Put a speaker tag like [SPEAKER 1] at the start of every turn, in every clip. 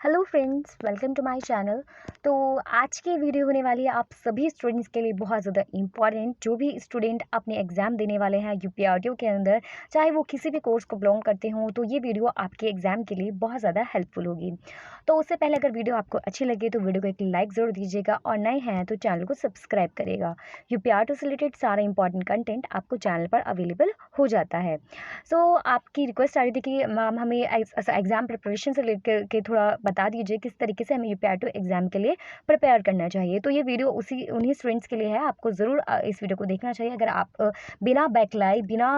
[SPEAKER 1] Hello friends, welcome to my channel. तो आज की वीडियो होने वाली है आप सभी स्टूडेंट्स के लिए बहुत ज़्यादा इम्पॉर्टेंट। जो भी स्टूडेंट अपने एग्ज़ाम देने वाले हैं यूपीआरटीओ के अंदर, चाहे वो किसी भी कोर्स को बिलोंग करते हों, तो ये वीडियो आपके एग्ज़ाम के लिए बहुत ज़्यादा हेल्पफुल होगी। तो उससे पहले अगर वीडियो आपको अच्छी लगे तो वीडियो को एक लाइक ज़रूर दीजिएगा और नए हैं तो चैनल को सब्सक्राइब करेगा। यूपीआरटीओ से रिलेटेड सारा इंपॉर्टेंट कंटेंट आपको चैनल पर अवेलेबल हो जाता है। आपकी रिक्वेस्ट आ रही थी कि मैम हमें एग्ज़ाम प्रिपरेशन से लेकर के थोड़ा बता दीजिए किस तरीके से हमें यूपीआरटीओ एग्ज़ाम के लिए प्रिपेयर करना चाहिए। तो ये वीडियो उन्हीं स्टूडेंट्स के लिए है। आपको ज़रूर इस वीडियो को देखना चाहिए अगर आप बिना बैकलॉग बिना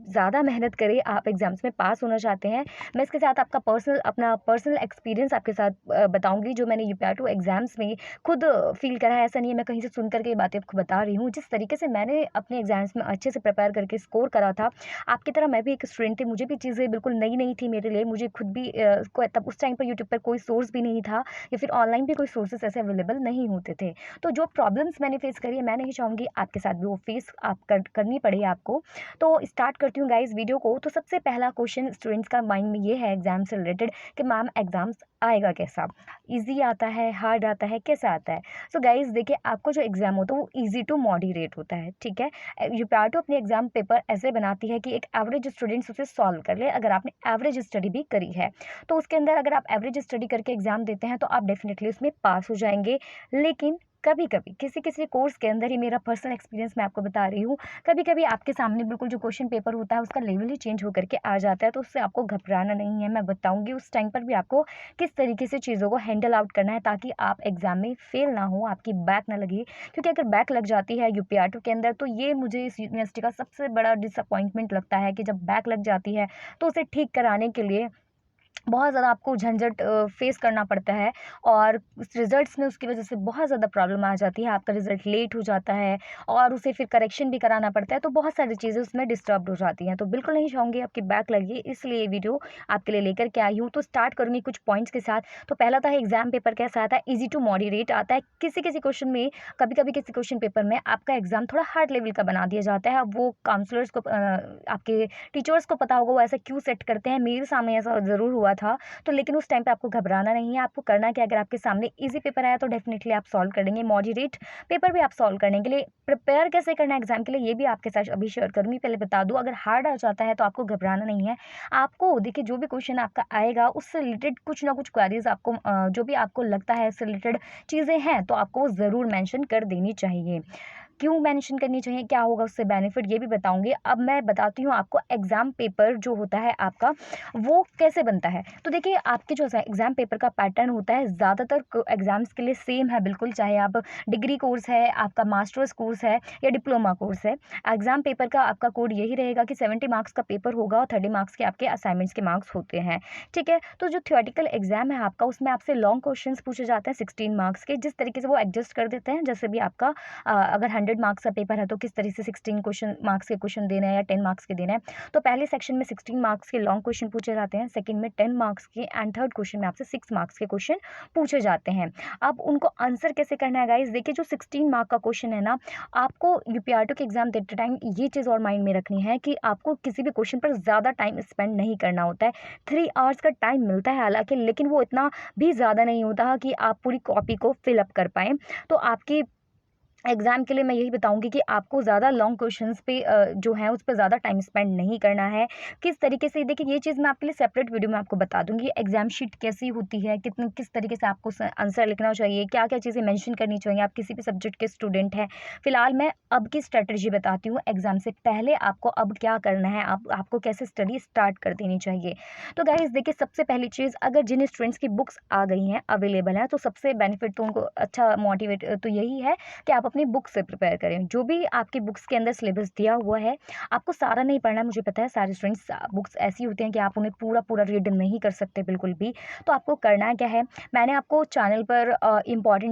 [SPEAKER 1] ज़्यादा मेहनत करे आप एग्ज़ाम्स में पास होना चाहते हैं। मैं इसके साथ अपना पर्सनल एक्सपीरियंस आपके साथ बताऊँगी, जो मैंने यूपीआरटीओ एग्ज़ाम्स में खुद फ़ील करा है। ऐसा नहीं है मैं कहीं से सुन कर के ये बातें आपको बता रही हूँ। जिस तरीके से मैंने अपने एग्ज़ाम्स में अच्छे से प्रिपेयर करके स्कोर करा था, आपकी तरह मैं भी एक स्टूडेंट थी। मुझे भी चीज़ें बिल्कुल नई-नई थी मेरे लिए। मुझे खुद भी को तब उस टाइम पर यूट्यूब पर कोई सोर्स भी नहीं था या फिर ऑनलाइन भी कोई सोर्सेज़ ऐसे अवेलेबल नहीं होते थे। तो जो प्रॉब्लम्स मैंने फेस करी है, मैं नहीं चाहूँगी आपके साथ भी वो फेस आप करनी पड़े आपको। तो स्टार्ट करती हूँ गाइज़ वीडियो को। तो सबसे पहला क्वेश्चन स्टूडेंट्स का माइंड में ये है एग्ज़ाम से रिलेटेड कि मैम एग्ज़ाम्स आएगा कैसा? ईज़ी आता है, हार्ड आता है, कैसा आता है? सो गाइज़ देखिए, आपको जो एग्ज़ाम होता है वो ईज़ी टू मॉडरेट होता है, ठीक है? यूपीआरटीओ अपने एग्जाम पेपर ऐसे बनाती है कि एक एवरेज स्टूडेंट्स उसे सॉल्व कर ले। अगर आपने एवरेज स्टडी भी करी है तो उसके अंदर अगर आप एवरेज स्टडी करके एग्जाम देते हैं तो आप डेफिनेटली उसमें पास हो जाएंगे। लेकिन कभी कभी किसी किसी कोर्स के अंदर, ही मेरा पर्सनल एक्सपीरियंस मैं आपको बता रही हूँ, कभी कभी आपके सामने बिल्कुल जो क्वेश्चन पेपर होता है उसका लेवल ही चेंज होकर के आ जाता है। तो उससे आपको घबराना नहीं है। मैं बताऊंगी उस टाइम पर भी आपको किस तरीके से चीज़ों को हैंडल आउट करना है ताकि आप एग्जाम में फेल ना हो, आपकी बैक ना लगे। क्योंकि अगर बैक लग जाती है यूपीआरटीओ के अंदर तो ये मुझे इस यूनिवर्सिटी का सबसे बड़ा डिसअपॉइंटमेंट लगता है कि जब बैक लग जाती है तो उसे ठीक कराने के लिए बहुत ज़्यादा आपको झंझट फेस करना पड़ता है और उस रिज़ल्ट्स में उसकी वजह से बहुत ज़्यादा प्रॉब्लम आ जाती है। आपका रिज़ल्ट लेट हो जाता है और उसे फिर करेक्शन भी कराना पड़ता है, तो बहुत सारी चीज़ें उसमें डिस्टर्ब्ड हो जाती हैं। तो बिल्कुल नहीं चाहूँगी आपकी बैक लगे, इसलिए ये वीडियो आपके लिए लेकर के आई हूँ। तो स्टार्ट करूँगी कुछ पॉइंट्स के साथ। तो पहला था एग्ज़ाम पेपर कैसा आता है? ईज़ी टू मॉडरेट आता है। किसी-किसी क्वेश्चन में, कभी-कभी किसी क्वेश्चन पेपर में आपका एग्ज़ाम थोड़ा हार्ड लेवल का बना दिया जाता है। अब वो काउंसलर्स को आपके टीचर्स को पता होगा वो ऐसा क्यों सेट करते हैं। मेरे सामने ऐसा ज़रूर हुआ था। तो लेकिन उस टाइम पे आपको घबराना नहीं है। आपको करना क्या है, अगर आपके सामने ईज़ी पेपर आया तो डेफिनिटली आप सॉल्व कर लेंगे। मॉडरेट पेपर भी आप सॉल्व करने के लिए प्रिपेयर कैसे करना है एग्ज़ाम के लिए, ये भी आपके साथ अभी शेयर करूँगी। पहले बता दूँ, अगर हार्ड आ जाता है तो आपको घबराना नहीं है। आपको देखिए, जो भी क्वेश्चन आपका आएगा उससे रिलेटेड कुछ ना कुछ क्वेरीज़ आपको जो भी आपको लगता है इससे रिलेटेड चीज़ें हैं तो आपको वो ज़रूर मेंशन कर देनी चाहिए। क्यों मेंशन करनी चाहिए, क्या होगा उससे बेनिफिट, ये भी बताऊँगी। अब मैं बताती हूँ आपको एग्ज़ाम पेपर जो होता है आपका, वो कैसे बनता है। तो देखिए, आपके जो एग्ज़ाम पेपर का पैटर्न होता है ज़्यादातर एग्ज़ाम्स के लिए सेम है बिल्कुल, चाहे आप डिग्री कोर्स है, आपका मास्टर्स कोर्स है या डिप्लोमा कोर्स है। एग्ज़ाम पेपर का आपका कोड यही रहेगा कि 70 मार्क्स का पेपर होगा और 30 मार्क्स के आपके असाइनमेंट्स के मार्क्स होते हैं, ठीक है। तो जो थियोरेटिकल एग्ज़ाम है आपका, उसमें आपसे लॉन्ग क्वेश्चंस पूछे जाते हैं 16 मार्क्स के। जिस तरीके से वो एडजस्ट कर देते हैं, जैसे भी आपका अगर 100 मार्क्स का पेपर है तो किस तरह से 16 क्वेश्चन मार्क्स के क्वेश्चन देने हैं या 10 मार्क्स के देने हैं। तो पहले सेक्शन में 16 मार्क्स के लॉन्ग क्वेश्चन पूछे जाते हैं, सेकंड में 10 मार्क्स के एंड थर्ड क्वेश्चन में आपसे 6 मार्क्स के क्वेश्चन पूछे जाते हैं। अब उनको आंसर कैसे करना है गाइस, देखिए जो 16 मार्क का क्वेश्चन है ना, आपको यूपीआरटी के एग्जाम देते टाइम ये चीज़ और माइंड में रखनी है कि आपको किसी भी क्वेश्चन पर ज़्यादा टाइम स्पेंड नहीं करना होता है। 3 आवर्स का टाइम मिलता है हालांकि, लेकिन वो इतना भी ज़्यादा नहीं होता कि आप पूरी कॉपी को फिलअप कर पाएँ। तो आपकी एग्ज़ाम के लिए मैं यही बताऊँगी कि आपको ज़्यादा लॉन्ग क्वेश्चंस पे जो है उस पे ज़्यादा टाइम स्पेंड नहीं करना है। किस तरीके से, देखिए ये चीज़ मैं आपके लिए सेपरेट वीडियो में आपको बता दूँगी। एग्ज़ाम शीट कैसी होती है, कितनी किस तरीके से आपको आंसर लिखना चाहिए, क्या-क्या चीज़ें मेंशन करनी चाहिए, आप किसी भी सब्जेक्ट के स्टूडेंट हैं। फिलहाल मैं अब की स्ट्रैटेजी बताती हूँ, एग्ज़ाम से पहले आपको अब क्या करना है, आपको कैसे स्टडी स्टार्ट कर देनी चाहिए। तो गाइज़ देखिए, सबसे पहली चीज़, अगर जिन स्टूडेंट्स की बुक्स आ गई हैं, अवेलेबल हैं, तो सबसे बेनिफिट तो उनको अच्छा मोटिवेट तो यही है कि आप अपनी बुक से प्रिपेयर करें। जो भी आपकी बुक्स के अंदर सिलेबस दिया हुआ है, आपको सारा नहीं पढ़ना है। मुझे पता है सारे स्टूडेंट्स बुक्स ऐसी होती हैं कि आप उन्हें पूरा-पूरा रीड नहीं कर सकते बिल्कुल भी। तो आपको करना क्या है, मैंने आपको चैनल पर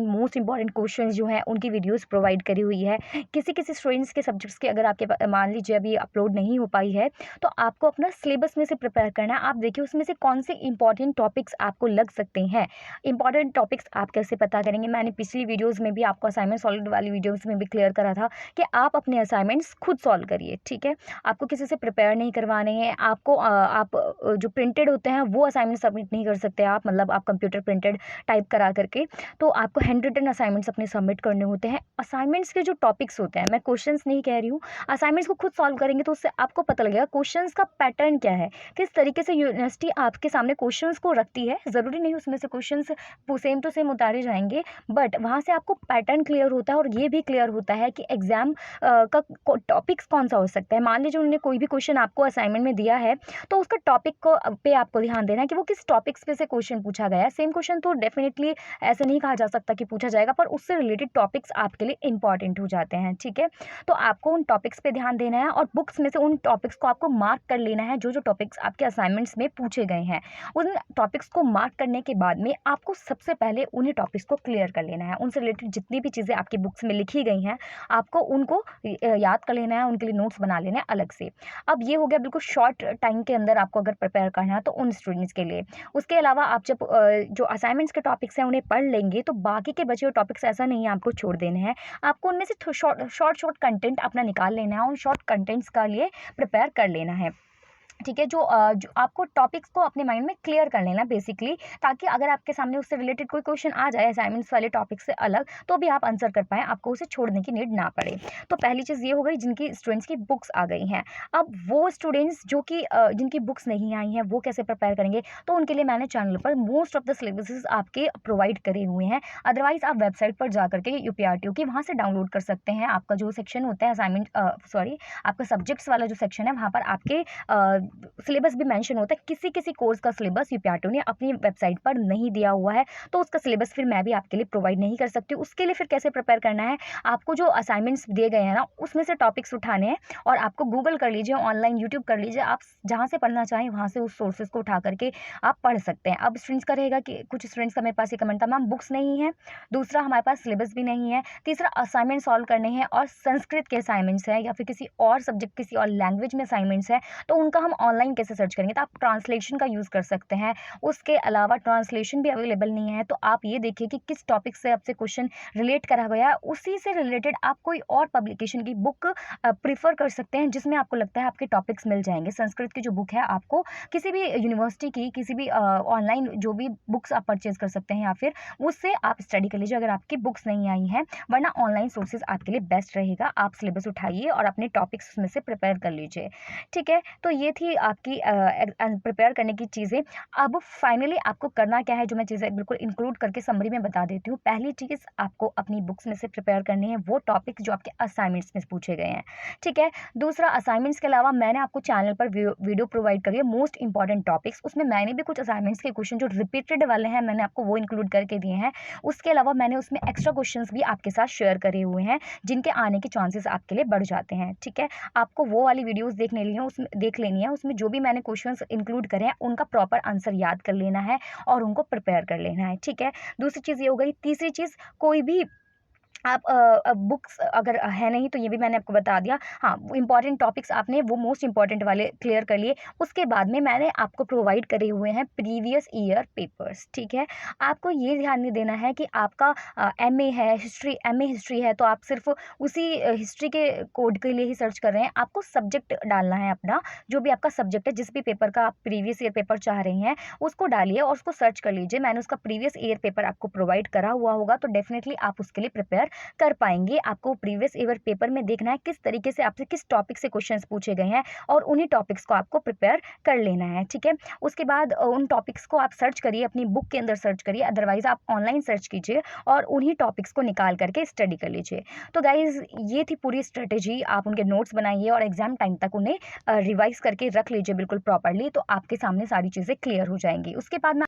[SPEAKER 1] मोस्ट इम्पोर्टेंट क्वेश्चंस जो हैं उनकी वीडियोज़ प्रोवाइड करी हुई है। किसी-किसी स्टूडेंट्स के सब्जेक्ट्स की अगर आपके मान लीजिए अभी अपलोड नहीं हो पाई है, तो आपको अपना सिलेबस में से प्रिपेयर करना है। आप देखिए उसमें से कौन से इंपॉर्टेंट टॉपिक्स आपको लग सकते हैं। इंपॉर्टेंट टॉपिक्स आप कैसे पता करेंगे, मैंने पिछली वीडियोज़ में भी आपको असाइनमेंट सॉल्व वाली वाली वीडियोस में भी क्लियर करा था कि आप अपने असाइनमेंट्स खुद सॉल्व करिए, ठीक है। आपको किसी से प्रिपेयर नहीं करवाने हैं। आपको जो प्रिंटेड होते हैं वो असाइनमेंट सबमिट नहीं कर सकते आप, मतलब आप कंप्यूटर प्रिंटेड टाइप करा करके। तो आपको हैंड रिटन असाइनमेंट्स अपने सबमिट करने होते हैं। असाइनमेंट्स के जो टॉपिक्स होते हैं, मैं क्वेश्चंस नहीं कह रही हूँ, असाइनमेंट्स को खुद सॉल्व करेंगे तो उससे आपको पता लगेगा क्वेश्चंस का पैटर्न क्या है, किस तरीके से यूनिवर्सिटी आपके सामने क्वेश्चंस को रखती है। ज़रूरी नहीं उसमें से क्वेश्चंस सेम टू सेम उतारे जाएंगे, बट वहाँ से आपको पैटर्न क्लियर होता है और ये भी क्लियर होता है कि एग्जाम का टॉपिक्स कौन सा हो सकता है। मान लीजिए उन्होंने कोई भी क्वेश्चन आपको असाइनमेंट में दिया है, तो उसका टॉपिक को पे आपको ध्यान देना है कि वो किस टॉपिक्स पे से क्वेश्चन पूछा गया है। सेम क्वेश्चन तो डेफिनेटली ऐसे नहीं कहा जा सकता कि पूछा जाएगा, पर उससे रिलेटेड टॉपिक्स आपके लिए इंपॉर्टेंट हो जाते हैं, ठीक है। तो आपको उन टॉपिक्स पे ध्यान देना है और बुक्स में से उन टॉपिक्स को आपको मार्क कर लेना है जो जो टॉपिक्स आपके असाइनमेंट्स में पूछे गए हैं। उन टॉपिक्स को मार्क करने के बाद में आपको सबसे पहले उन्हीं टॉपिक्स को क्लियर कर लेना है। उनसे रिलेटेड जितनी भी चीज़ें आपकी बुक्स में लिखी गई हैं, आपको उनको याद कर लेना है, उनके लिए नोट्स बना लेना है अलग से। अब ये हो गया बिल्कुल शॉर्ट टाइम के अंदर आपको अगर प्रिपेयर करना है तो उन स्टूडेंट्स के लिए। उसके अलावा आप जब जो असाइनमेंट्स के टॉपिक्स हैं उन्हें पढ़ लेंगे, तो बाकी के बचे हुए टॉपिक्स ऐसा नहीं है आपको छोड़ देने हैं। आपको उनमें से शॉर्ट कंटेंट अपना निकाल लेना है और उन शॉर्ट कंटेंट्स का लिए प्रिपेयर कर लेना है, ठीक है। जो आपको टॉपिक्स को अपने माइंड में क्लियर कर लेना बेसिकली, ताकि अगर आपके सामने उससे रिलेटेड कोई क्वेश्चन आ जाए असाइनमेंट्स वाले टॉपिक से अलग, तो भी आप आंसर कर पाएँ, आपको उसे छोड़ने की नीड ना पड़े। तो पहली चीज़ ये हो गई जिनकी स्टूडेंट्स की बुक्स आ गई हैं। अब वो स्टूडेंट्स जो कि जिनकी बुक्स नहीं आई हैं, वो कैसे प्रिपेयर करेंगे? तो उनके लिए मैंने चैनल पर मोस्ट ऑफ द सिलेबसेस आपके प्रोवाइड करे हुए हैं। अदरवाइज़ आप वेबसाइट पर जा करके यूपीआरटीओ की वहाँ से डाउनलोड कर सकते हैं। आपका जो सेक्शन होता है असाइनमेंट आपका सब्जेक्ट्स वाला जो सेक्शन है, वहाँ पर आपके सिलेबस भी मेंशन होता है। किसी किसी कोर्स का सिलेबस यूपीआरटीओ ने अपनी वेबसाइट पर नहीं दिया हुआ है, तो उसका सिलेबस फिर मैं भी आपके लिए प्रोवाइड नहीं कर सकती। उसके लिए फिर कैसे प्रिपेयर करना है, आपको जो असाइनमेंट्स दिए गए हैं ना, उसमें से टॉपिक्स उठाने हैं और आपको गूगल कर लीजिए, ऑनलाइन यूट्यूब कर लीजिए, आप जहाँ से पढ़ना चाहें वहाँ से उस सोर्सेज को उठा करके आप पढ़ सकते हैं। अब स्टूडेंट्स का रहेगा कि कुछ स्टूडेंट्स का मेरे पास ये कमेंट था, मैम बुक्स नहीं है, दूसरा हमारे पास सिलेबस भी नहीं है, तीसरा असाइनमेंट सॉल्व करने हैं और संस्कृत के असाइनमेंट्स हैं या फिर किसी और सब्जेक्ट किसी और लैंग्वेज में असाइनमेंट्स हैं, तो उनका हम ऑनलाइन कैसे सर्च करेंगे? तो आप ट्रांसलेशन का यूज़ कर सकते हैं। उसके अलावा ट्रांसलेशन भी अवेलेबल नहीं है, तो आप ये देखिए कि किस टॉपिक से आपसे क्वेश्चन रिलेट करा गया है, उसी से रिलेटेड आप कोई और पब्लिकेशन की बुक प्रेफ़र कर सकते हैं जिसमें आपको लगता है आपके टॉपिक्स मिल जाएँगे। संस्कृत की जो बुक है आपको किसी भी यूनिवर्सिटी की किसी भी ऑनलाइन जो भी बुक्स आप परचेज़ कर सकते हैं या फिर उससे आप स्टडी कर लीजिए अगर आपकी बुक्स नहीं आई हैं, वरना ऑनलाइन सोर्सेज़ आपके लिए बेस्ट रहेगा। आप सिलेबस उठाइए और अपने टॉपिक्स उसमें से प्रिपेयर कर लीजिए, ठीक है। तो ये थी आपकी प्रिपेयर करने की चीज़ें। अब फाइनली आपको करना क्या है, जो मैं चीज़ें बिल्कुल इंक्लूड करके समरी में बता देती हूँ। पहली चीज़ आपको अपनी बुक्स में से प्रिपेयर करनी है वो टॉपिक्स जो आपके असाइनमेंट्स में पूछे गए हैं, ठीक है। दूसरा, असाइनमेंट्स के अलावा मैंने आपको चैनल पर वीडियो प्रोवाइड करी है मोस्ट इंपॉर्टेंट टॉपिक्स, उसमें मैंने भी कुछ असाइनमेंट्स के क्वेश्चन जो रिपीटेड वाले हैं मैंने आपको वो इंक्लूड करके दिए हैं। उसके अलावा मैंने उसमें एक्स्ट्रा क्वेश्चंस भी आपके साथ शेयर करे हुए हैं जिनके आने के चांसेस आपके लिए बढ़ जाते हैं, ठीक है। आपको वो वाली वीडियोस देख लेनी है, उसमें जो भी मैंने क्वेश्चंस इंक्लूड करे हैं उनका प्रॉपर आंसर याद कर लेना है और उनको प्रिपेयर कर लेना है, ठीक है। दूसरी चीज़ ये हो गई। तीसरी चीज़, कोई भी आप बुक्स अगर है नहीं तो ये भी मैंने आपको बता दिया। हाँ, इम्पॉर्टेंट टॉपिक्स आपने वो मोस्ट इम्पॉर्टेंट वाले क्लियर कर लिए। उसके बाद में मैंने आपको प्रोवाइड करे हुए हैं प्रीवियस ईयर पेपर्स, ठीक है। आपको ये ध्यान नहीं देना है कि आपका एमए है, एमए हिस्ट्री है, तो आप सिर्फ उसी हिस्ट्री के कोड के लिए ही सर्च कर रहे हैं। आपको सब्जेक्ट डालना है अपना, जो भी आपका सब्जेक्ट है, जिस भी पेपर का आप प्रीवियस ईयर पेपर चाह रहे हैं उसको डालिए और उसको सर्च कर लीजिए। मैंने उसका प्रीवियस ईयर पेपर आपको प्रोवाइड करा हुआ होगा, तो डेफिनेटली आप उसके लिए प्रिपेयर कर पाएंगे। आपको प्रीवियस ईयर पेपर में देखना है किस तरीके से आपसे किस टॉपिक से क्वेश्चंस पूछे गए हैं और उन्हीं टॉपिक्स को आपको प्रिपेयर कर लेना है, ठीक है। उसके बाद उन टॉपिक्स को आप सर्च करिए, अपनी बुक के अंदर सर्च करिए, अदरवाइज आप ऑनलाइन सर्च कीजिए और उन्हीं टॉपिक्स को निकाल करके स्टडी कर लीजिए। तो गाइज, ये थी पूरी स्ट्रेटेजी। आप उनके नोट्स बनाइए और एग्जाम टाइम तक उन्हें रिवाइज करके रख लीजिए बिल्कुल प्रॉपरली, तो आपके सामने सारी चीज़ें क्लियर हो जाएंगी। उसके बाद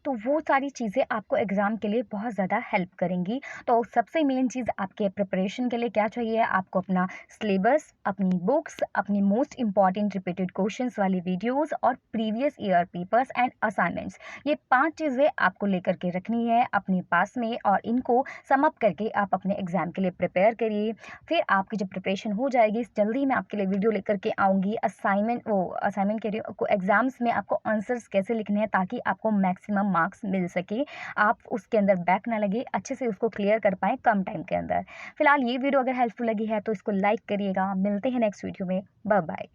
[SPEAKER 1] तो वो सारी चीज़ें आपको एग्ज़ाम के लिए बहुत ज़्यादा हेल्प करेंगी। तो सबसे मेन चीज़ आपके प्रिपरेशन के लिए क्या चाहिए, आपको अपना सिलेबस, अपनी बुक्स, अपनी मोस्ट इंपॉर्टेंट रिपीटेड क्वेश्चंस वाली वीडियोस और previous year papers and assignments, ये 5 चीज़ें आपको लेकर के रखनी है अपने पास में और इनको सम अप करके आप अपने एग्ज़ाम के लिए प्रिपेयर करिए। फिर आपकी जब प्रिपरेशन हो जाएगी, जल्दी ही मैं आपके लिए वीडियो लेकर के आऊँगी असाइनमेंट के लिए एग्ज़ाम्स में आपको आंसर्स कैसे लिखने हैं ताकि आपको मैक्सिमम मार्क्स मिल सके, आप उसके अंदर बैक ना लगे, अच्छे से उसको क्लियर कर पाएँ कम टाइम के अंदर। फिलहाल ये वीडियो अगर हेल्पफुल लगी है तो इसको लाइक करिएगा। मिलते हैं नेक्स्ट वीडियो में। Bye bye.